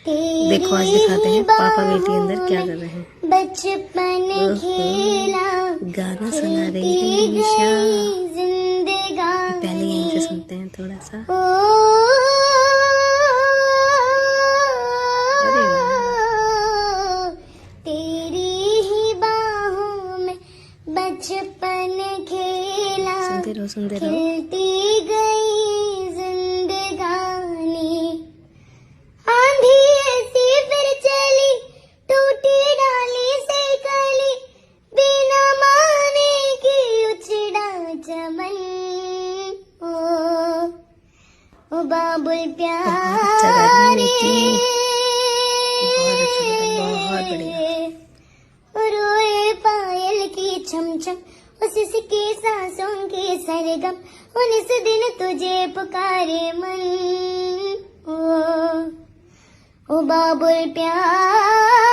देखो आज दिखाते हैं पापा बेटी अंदर क्या कर रहे हैं। बचपन खेला गाना सुना रही है निशा। जिंदगानी पहले यहीं से सुनते हैं थोड़ा सा। अरे वाह। तेरी ही बाहों में बचपन खेला, सुनते रहो। खिलती गई जिंदगानी, आंधी ऐसी फिर चली, टूटी डाली से कली, बिना माने की उछड़ा चमन। ओ बाबुल प्यारे, बहुत बढ़िया। रोए पायल की छम छम, उसी के सांसों के सरगम, उन्नीस दिन तुझे पुकारे मन। ओ बाबुल प्यार।